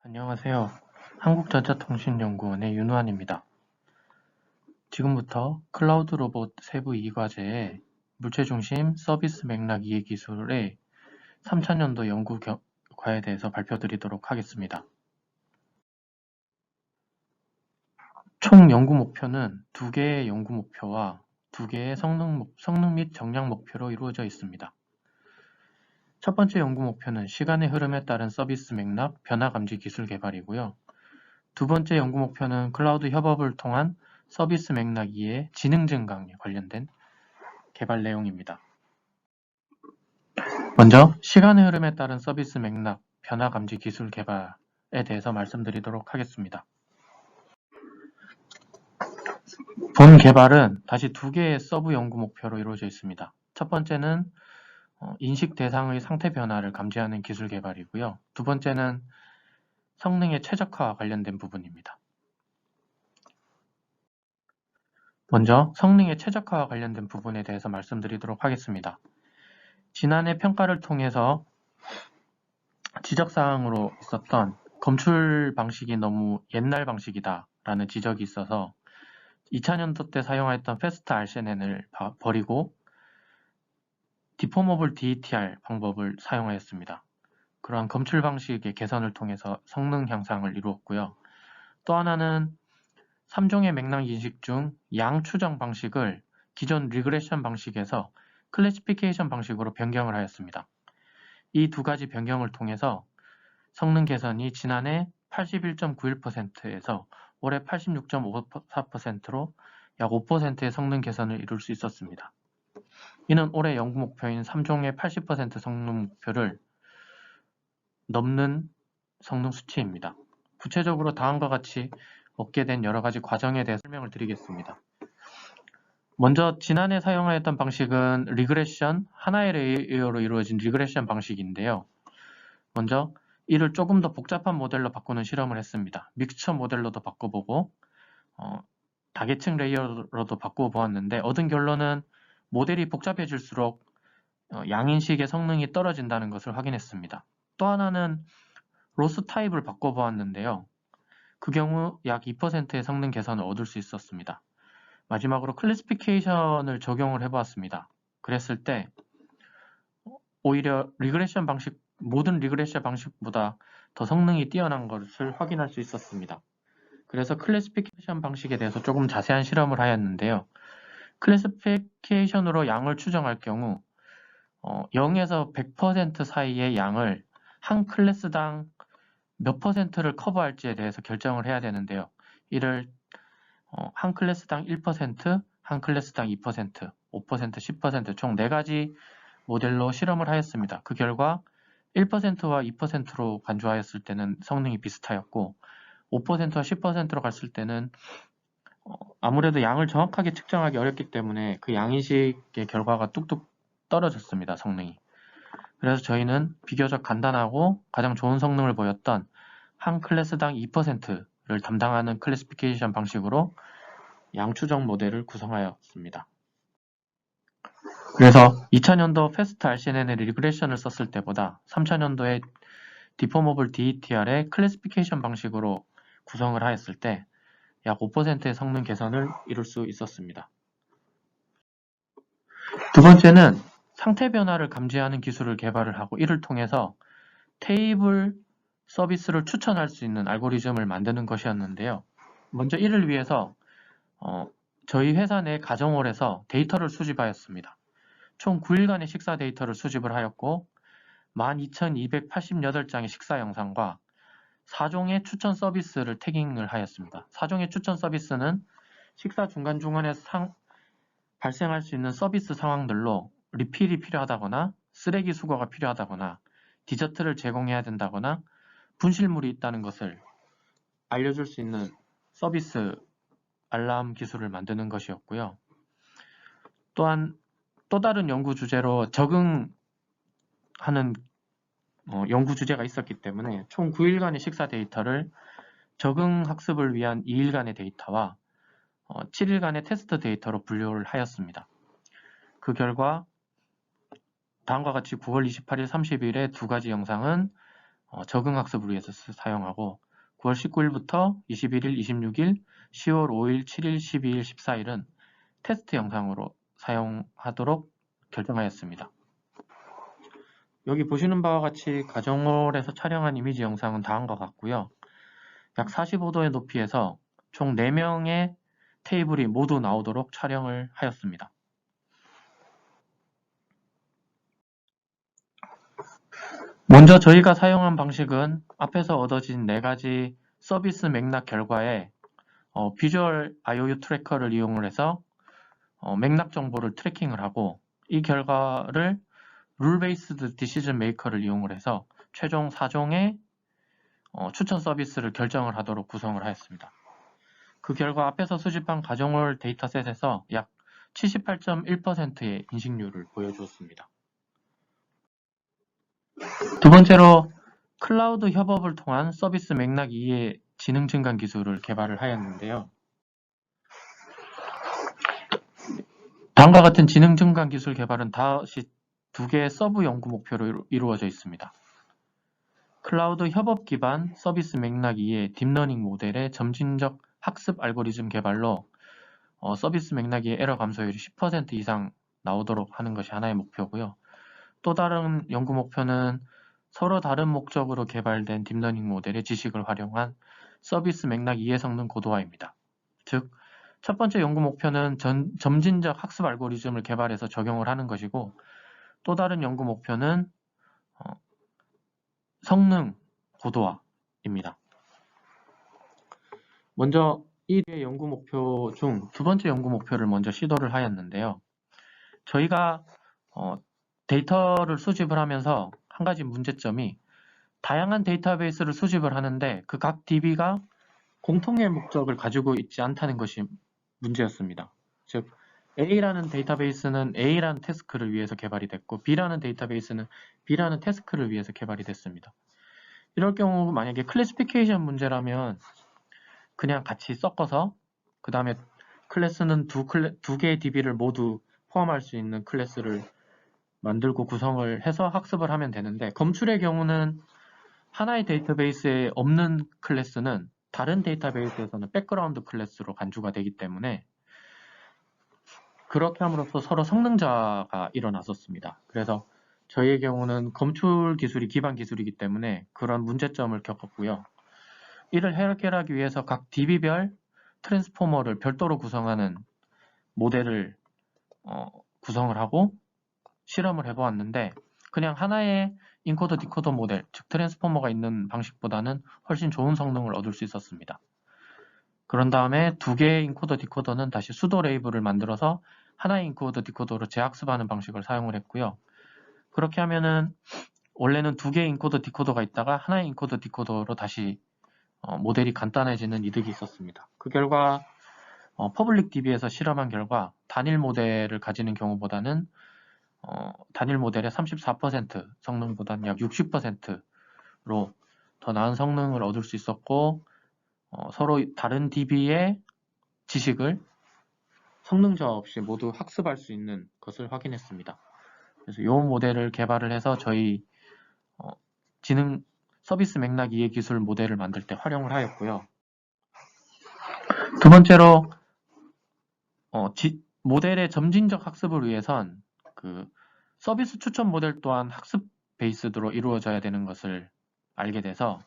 안녕하세요. 한국전자통신연구원의 윤우환입니다. 지금부터 클라우드 로봇 세부 2과제의 물체중심 서비스 맥락 이해 기술의 3차년도 연구 결과에 대해서 발표드리도록 하겠습니다. 총 연구 목표는 2개의 연구 목표와 2개의 성능 및 정량 목표로 이루어져 있습니다. 첫 번째 연구 목표는 시간의 흐름에 따른 서비스 맥락 변화 감지 기술 개발이고요. 두 번째 연구 목표는 클라우드 협업을 통한 서비스 맥락 이해 지능 증강에 관련된 개발 내용입니다. 먼저 시간의 흐름에 따른 서비스 맥락 변화 감지 기술 개발에 대해서 말씀드리도록 하겠습니다. 본 개발은 다시 2개의 서브 연구 목표로 이루어져 있습니다. 첫 번째는 인식 대상의 상태 변화를 감지하는 기술 개발이고요. 두 번째는 성능의 최적화와 관련된 부분입니다. 먼저 성능의 최적화와 관련된 부분에 대해서 말씀드리도록 하겠습니다. 지난해 평가를 통해서 지적사항으로 있었던 검출 방식이 너무 옛날 방식이다 라는 지적이 있어서 2000년도 때 사용했던 패스트 RCNN을 버리고 디포머블 DETR 방법을 사용하였습니다. 그러한 검출 방식의 개선을 통해서 성능 향상을 이루었고요. 또 하나는 3종의 맥락 인식 중 양 추정 방식을 기존 리그레션 방식에서 클래시피케이션 방식으로 변경을 하였습니다. 이 두 가지 변경을 통해서 성능 개선이 지난해 81.91%에서 올해 86.54%로 약 5%의 성능 개선을 이룰 수 있었습니다. 이는 올해 연구 목표인 3종의 80% 성능 목표를 넘는 성능 수치입니다. 구체적으로 다음과 같이 얻게 된 여러 가지 과정에 대해 설명을 드리겠습니다. 먼저 지난해 사용하였던 방식은 리그레션, 하나의 레이어로 이루어진 리그레션 방식인데요. 먼저 이를 조금 더 복잡한 모델로 바꾸는 실험을 했습니다. 믹스처 모델로도 바꿔보고 다계층 레이어로도 바꿔보았는데 얻은 결론은 모델이 복잡해질수록 양인식의 성능이 떨어진다는 것을 확인했습니다. 또 하나는 로스 타입을 바꿔보았는데요. 그 경우 약 2%의 성능 개선을 얻을 수 있었습니다. 마지막으로 클래시피케이션을 적용을 해보았습니다. 그랬을 때 오히려 모든 리그레션 방식보다 더 성능이 뛰어난 것을 확인할 수 있었습니다. 그래서 클래시피케이션 방식에 대해서 조금 자세한 실험을 하였는데요. 클래시피케이션으로 양을 추정할 경우 0에서 100% 사이의 양을 한 클래스당 몇 %를 커버할지에 대해서 결정을 해야 되는데요. 이를 한 클래스당 1%, 한 클래스당 2%, 5%, 10% 총 4가지 모델로 실험을 하였습니다. 그 결과 1%와 2%로 간주하였을 때는 성능이 비슷하였고 5%와 10%로 갔을 때는 아무래도 양을 정확하게 측정하기 어렵기 때문에 그 양인식의 결과가 뚝뚝 떨어졌습니다. 성능이. 그래서 저희는 비교적 간단하고 가장 좋은 성능을 보였던 한 클래스당 2%를 담당하는 클래시피케이션 방식으로 양 추정 모델을 구성하였습니다. 그래서 2000년도 패스트 RCNN의 리그레션을 썼을 때보다 3000년도에 디포머블 DETR의 클래시피케이션 방식으로 구성을 하였을 때 약 5%의 성능 개선을 이룰 수 있었습니다. 두 번째는 상태 변화를 감지하는 기술을 개발을 하고 이를 통해서 테이블 서비스를 추천할 수 있는 알고리즘을 만드는 것이었는데요. 먼저 이를 위해서 저희 회사 내 가정홀에서 데이터를 수집하였습니다. 총 9일간의 식사 데이터를 수집을 하였고 12,288장의 식사 영상과 4종의 추천 서비스를 태깅을 하였습니다. 4종의 추천 서비스는 식사 중간중간에 발생할 수 있는 서비스 상황들로 리필이 필요하다거나 쓰레기 수거가 필요하다거나 디저트를 제공해야 된다거나 분실물이 있다는 것을 알려줄 수 있는 서비스 알람 기술을 만드는 것이었고요. 또한 또 다른 연구 주제로 적응하는 연구 주제가 있었기 때문에 총 9일간의 식사 데이터를 적응 학습을 위한 2일간의 데이터와 7일간의 테스트 데이터로 분류를 하였습니다. 그 결과 다음과 같이 9월 28일, 30일에 두 가지 영상은 적응학습을 위해서 사용하고 9월 19일부터 21일, 26일, 10월 5일, 7일, 12일, 14일은 테스트 영상으로 사용하도록 결정하였습니다. 여기 보시는 바와 같이 가정홀에서 촬영한 이미지 영상은 다음과 같고요. 약 45도의 높이에서 총 4명의 테이블이 모두 나오도록 촬영을 하였습니다. 먼저 저희가 사용한 방식은 앞에서 얻어진 4가지 서비스 맥락 결과에 비주얼 IOU 트래커를 이용을 해서 맥락 정보를 트래킹을 하고 이 결과를 룰 베이스드 디시전 메이커를 이용을 해서 최종 4종의 추천 서비스를 결정을 하도록 구성을 하였습니다. 그 결과 앞에서 수집한 가정홀 데이터셋에서 약 78.1%의 인식률을 보여주었습니다. 두 번째로 클라우드 협업을 통한 서비스 맥락 이해 지능 증강 기술을 개발을 하였는데요. 다음과 같은 지능 증강 기술 개발은 다시 2개의 서브 연구 목표로 이루어져 있습니다. 클라우드 협업 기반 서비스 맥락 이해 딥러닝 모델의 점진적 학습 알고리즘 개발로 서비스 맥락 이해 에러 감소율이 10% 이상 나오도록 하는 것이 하나의 목표고요. 또 다른 연구 목표는 서로 다른 목적으로 개발된 딥러닝 모델의 지식을 활용한 서비스 맥락 이해 성능 고도화입니다. 즉, 첫 번째 연구 목표는 점진적 학습 알고리즘을 개발해서 적용을 하는 것이고, 또 다른 연구 목표는 성능 고도화입니다. 먼저 이 연구 목표 중 두 번째 연구 목표를 먼저 시도를 하였는데요. 저희가 데이터를 수집을 하면서 한 가지 문제점이 다양한 데이터베이스를 수집을 하는데 그 각 DB가 공통의 목적을 가지고 있지 않다는 것이 문제였습니다. 즉 A라는 데이터베이스는 A라는 태스크를 위해서 개발이 됐고 B라는 데이터베이스는 B라는 태스크를 위해서 개발이 됐습니다. 이럴 경우 만약에 클래시피케이션 문제라면 그냥 같이 섞어서 그 다음에 클래스는 두 개의 DB를 모두 포함할 수 있는 클래스를 만들고 구성을 해서 학습을 하면 되는데, 검출의 경우는 하나의 데이터베이스에 없는 클래스는 다른 데이터베이스에서는 백그라운드 클래스로 간주가 되기 때문에 그렇게 함으로써 서로 성능자가 일어났었습니다. 그래서 저희의 경우는 검출 기술이 기반 기술이기 때문에 그런 문제점을 겪었고요. 이를 해결하기 위해서 각 DB별 트랜스포머를 별도로 구성하는 모델을 구성을 하고 실험을 해보았는데, 그냥 하나의 인코더 디코더 모델, 즉 트랜스포머가 있는 방식보다는 훨씬 좋은 성능을 얻을 수 있었습니다. 그런 다음에 2개의 인코더 디코더는 다시 수도 레이블을 만들어서 하나의 인코더 디코더로 재학습하는 방식을 사용을 했고요. 그렇게 하면은 원래는 2개의 인코더 디코더가 있다가 하나의 인코더 디코더로 다시 모델이 간단해지는 이득이 있었습니다. 그 결과 퍼블릭 DB에서 실험한 결과 단일 모델을 가지는 경우보다는 단일 모델의 34% 성능보다는 약 60%로 더 나은 성능을 얻을 수 있었고, 서로 다른 DB의 지식을 성능 저하 없이 모두 학습할 수 있는 것을 확인했습니다. 그래서 이 모델을 개발을 해서 저희 지능 서비스 맥락 이해 기술 모델을 만들 때 활용을 하였고요. 두 번째로 모델의 점진적 학습을 위해선 그 서비스 추천 모델 또한 학습 베이스드로 이루어져야 되는 것을 알게 돼서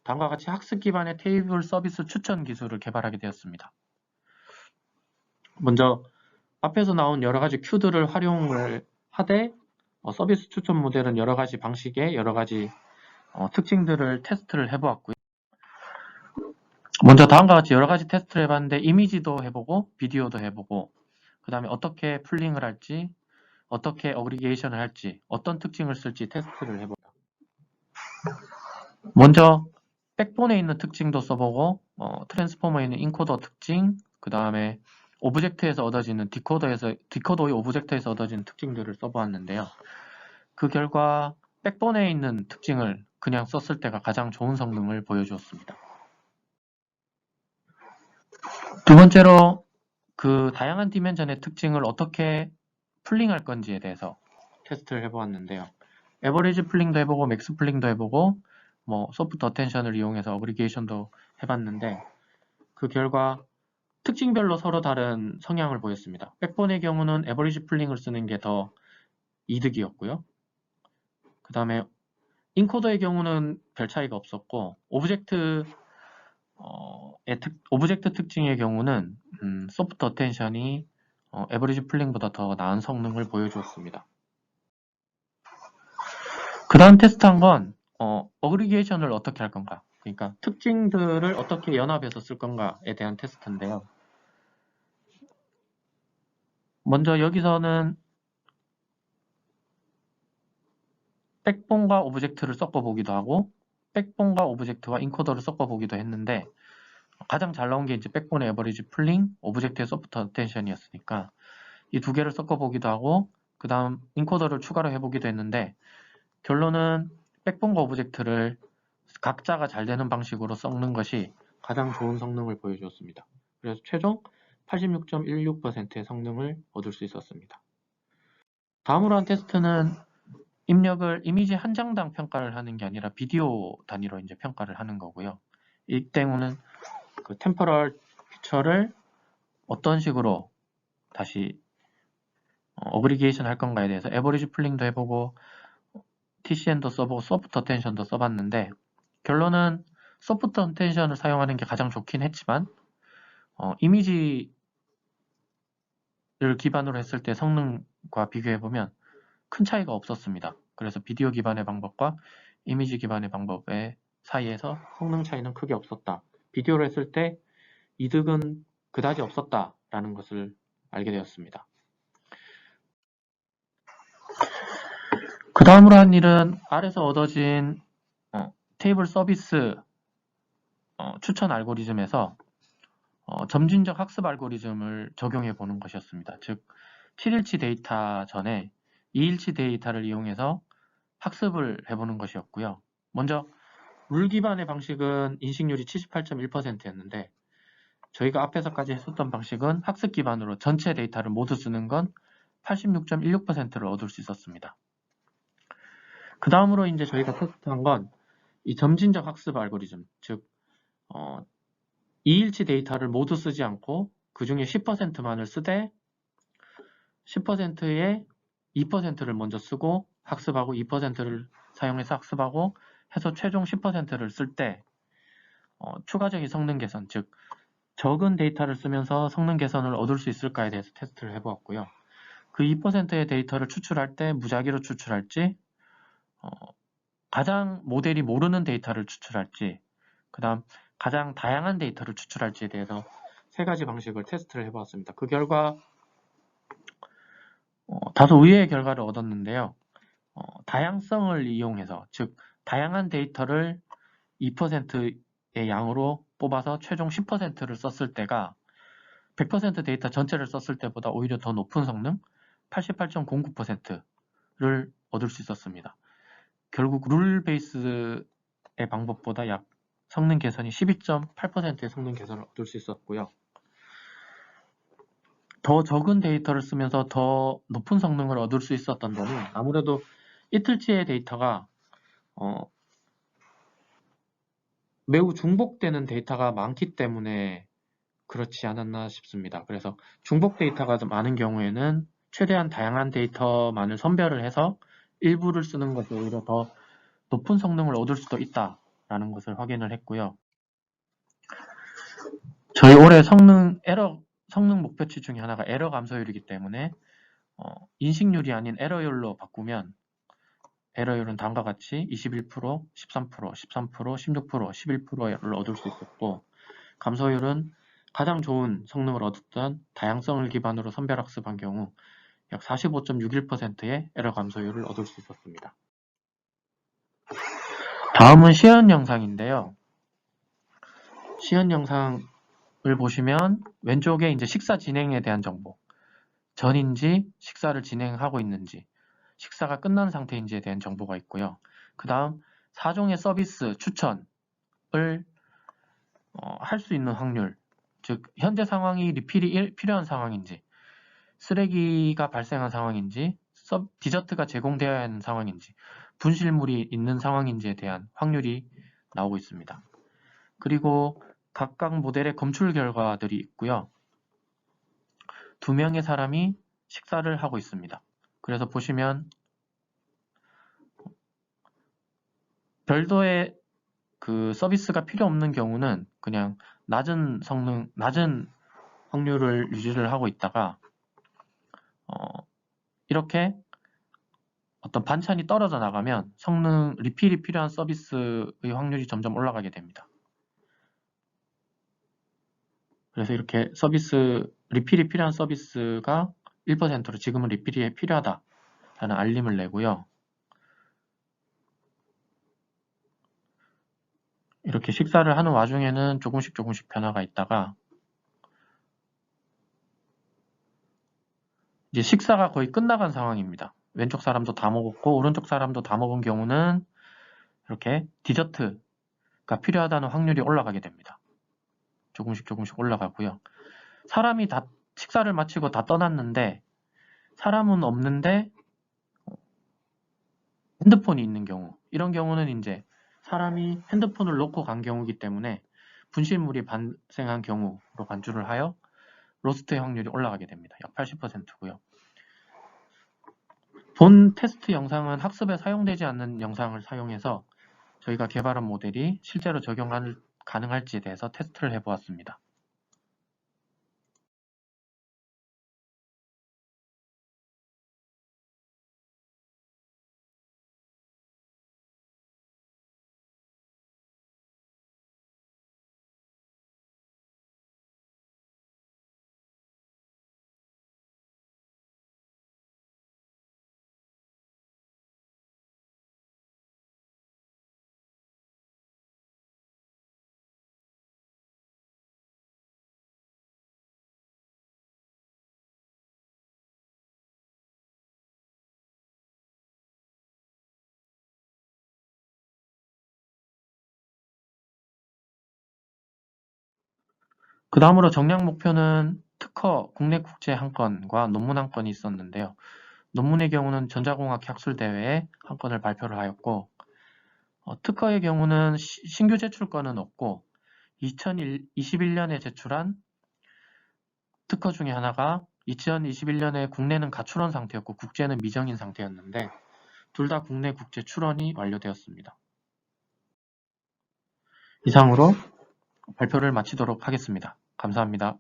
다음과 같이 학습 기반의 테이블 서비스 추천 기술을 개발하게 되었습니다. 먼저 앞에서 나온 여러 가지 큐들을 활용을 하되 서비스 추천 모델은 여러 가지 방식의 여러 가지 특징들을 테스트를 해보았고요. 먼저 다음과 같이 여러 가지 테스트를 해봤는데 이미지도 해보고 비디오도 해보고 그 다음에 어떻게 풀링을 할지 어떻게 어그리게이션을 할지 어떤 특징을 쓸지 테스트를 해보다. 먼저 백본에 있는 특징도 써보고 트랜스포머에 있는 인코더 특징, 그 다음에 오브젝트에서 얻어지는 디코더의 오브젝트에서 얻어지는 특징들을 써보았는데요. 그 결과 백본에 있는 특징을 그냥 썼을 때가 가장 좋은 성능을 보여주었습니다. 두 번째로 그 다양한 디멘전의 특징을 어떻게 풀링할 건지에 대해서 테스트를 해보았는데요. 에버리지 풀링도 해보고 맥스 풀링도 해보고 뭐 소프트 어텐션을 이용해서 어그리게이션도 해봤는데 그 결과 특징별로 서로 다른 성향을 보였습니다. 백본의 경우는 에버리지 풀링을 쓰는 게 더 이득이었고요. 그 다음에 인코더의 경우는 별 차이가 없었고 오브젝트 특징의 경우는 소프트 어텐션이 에버리지 풀링보다 더 나은 성능을 보여주었습니다. 그 다음 테스트한 건 어그리게이션을 어떻게 할 건가, 그러니까 특징들을 어떻게 연합해서 쓸 건가에 대한 테스트인데요. 먼저 여기서는 백본과 오브젝트를 섞어보기도 하고 백본과 오브젝트와 인코더를 섞어보기도 했는데 가장 잘 나온 게 이제 백본의 에버리지 풀링, 오브젝트의 소프트 어텐션이었으니까 이 두 개를 섞어보기도 하고 그 다음 인코더를 추가로 해보기도 했는데 결론은 백본과 오브젝트를 각자가 잘 되는 방식으로 섞는 것이 가장 좋은 성능을 보여주었습니다. 그래서 최종 86.16%의 성능을 얻을 수 있었습니다. 다음으로 한 테스트는 입력을 이미지 한 장당 평가를 하는 게 아니라 비디오 단위로 이제 평가를 하는 거고요. 이 때문에 그 템포럴 피처를 어떤 식으로 다시 어그리게이션 할 건가에 대해서 에버리지 풀링도 해보고 TCN도 써보고 소프트 어텐션도 써봤는데 결론은 소프트 어텐션을 사용하는 게 가장 좋긴 했지만 이미지를 기반으로 했을 때 성능과 비교해보면 큰 차이가 없었습니다. 그래서 비디오 기반의 방법과 이미지 기반의 방법의 사이에서 성능 차이는 크게 없었다. 비디오를 했을 때 이득은 그다지 없었다라는 것을 알게 되었습니다. 그 다음으로 한 일은 R에서 얻어진 테이블 서비스 추천 알고리즘에서 점진적 학습 알고리즘을 적용해 보는 것이었습니다. 즉 7일치 데이터 전에 2일치 데이터를 이용해서 학습을 해보는 것이었고요. 먼저 룰 기반의 방식은 인식률이 78.1%였는데 저희가 앞에서까지 했었던 방식은 학습 기반으로 전체 데이터를 모두 쓰는 건 86.16%를 얻을 수 있었습니다. 그 다음으로 이제 저희가 테스트한 건 이 점진적 학습 알고리즘, 즉 2일치 데이터를 모두 쓰지 않고 그 중에 10%만을 쓰되 10%의 2%를 먼저 쓰고 학습하고 2%를 사용해서 학습하고 해서 최종 10%를 쓸 때 추가적인 성능 개선, 즉 적은 데이터를 쓰면서 성능 개선을 얻을 수 있을까에 대해서 테스트를 해보았고요. 그 2%의 데이터를 추출할 때 무작위로 추출할지 가장 모델이 모르는 데이터를 추출할지 그 다음 가장 다양한 데이터를 추출할지에 대해서 세 가지 방식을 테스트를 해보았습니다. 그 결과 다소 의외의 결과를 얻었는데요. 다양성을 이용해서, 즉 다양한 데이터를 2%의 양으로 뽑아서 최종 10%를 썼을 때가 100% 데이터 전체를 썼을 때보다 오히려 더 높은 성능 88.09%를 얻을 수 있었습니다. 결국 룰 베이스의 방법보다 약 성능 개선이 12.8%의 성능 개선을 얻을 수 있었고요. 더 적은 데이터를 쓰면서 더 높은 성능을 얻을 수 있었던 점은 아무래도 이틀치의 데이터가 매우 중복되는 데이터가 많기 때문에 그렇지 않았나 싶습니다. 그래서 중복 데이터가 많은 경우에는 최대한 다양한 데이터만을 선별을 해서 일부를 쓰는 것이 오히려 더 높은 성능을 얻을 수도 있다라는 것을 확인을 했고요. 저희 올해 성능 목표치 중에 하나가 에러 감소율이기 때문에 인식률이 아닌 에러율로 바꾸면 에러율은 다음과 같이 21%, 13%, 13%, 16%, 11%를 얻을 수 있었고 감소율은 가장 좋은 성능을 얻었던 다양성을 기반으로 선별학습한 경우 약 45.61%의 에러 감소율을 얻을 수 있었습니다. 다음은 시연 영상인데요. 시연 영상을 보시면 왼쪽에 이제 식사 진행에 대한 정보, 전인지 식사를 진행하고 있는지, 식사가 끝난 상태인지에 대한 정보가 있고요. 그 다음 4종의 서비스 추천을 할 수 있는 확률, 즉 현재 상황이 리필이 필요한 상황인지, 쓰레기가 발생한 상황인지, 디저트가 제공되어야 하는 상황인지, 분실물이 있는 상황인지에 대한 확률이 나오고 있습니다. 그리고 각각 모델의 검출 결과들이 있고요. 2명의 사람이 식사를 하고 있습니다. 그래서 보시면 별도의 그 서비스가 필요 없는 경우는 그냥 낮은 확률을 유지를 하고 있다가 이렇게 어떤 반찬이 떨어져 나가면 리필이 필요한 서비스의 확률이 점점 올라가게 됩니다. 그래서 이렇게 리필이 필요한 서비스가 1%로 지금은 리필이 필요하다라는 알림을 내고요. 이렇게 식사를 하는 와중에는 조금씩 변화가 있다가 이제 식사가 거의 끝나간 상황입니다. 왼쪽 사람도 다 먹었고 오른쪽 사람도 다 먹은 경우는 이렇게 디저트가 필요하다는 확률이 올라가게 됩니다. 조금씩 올라가고요. 사람이 다 식사를 마치고 다 떠났는데 사람은 없는데 핸드폰이 있는 경우, 이런 경우는 이제 사람이 핸드폰을 놓고 간 경우이기 때문에 분실물이 발생한 경우로 간주를 하여 로스트의 확률이 올라가게 됩니다. 약 80%고요. 본 테스트 영상은 학습에 사용되지 않는 영상을 사용해서 저희가 개발한 모델이 실제로 적용 가능할지에 대해서 테스트를 해보았습니다. 그 다음으로 정량 목표는 특허 국내 국제 한 건과 논문 한 건이 있었는데요. 논문의 경우는 전자공학 학술대회에 한 건을 발표를 하였고, 특허의 경우는 신규 제출 건은 없고 2021년에 제출한 특허 중에 하나가 2021년에 국내는 가출원 상태였고 국제는 미정인 상태였는데 둘 다 국내 국제 출원이 완료되었습니다. 이상으로 발표를 마치도록 하겠습니다. 감사합니다.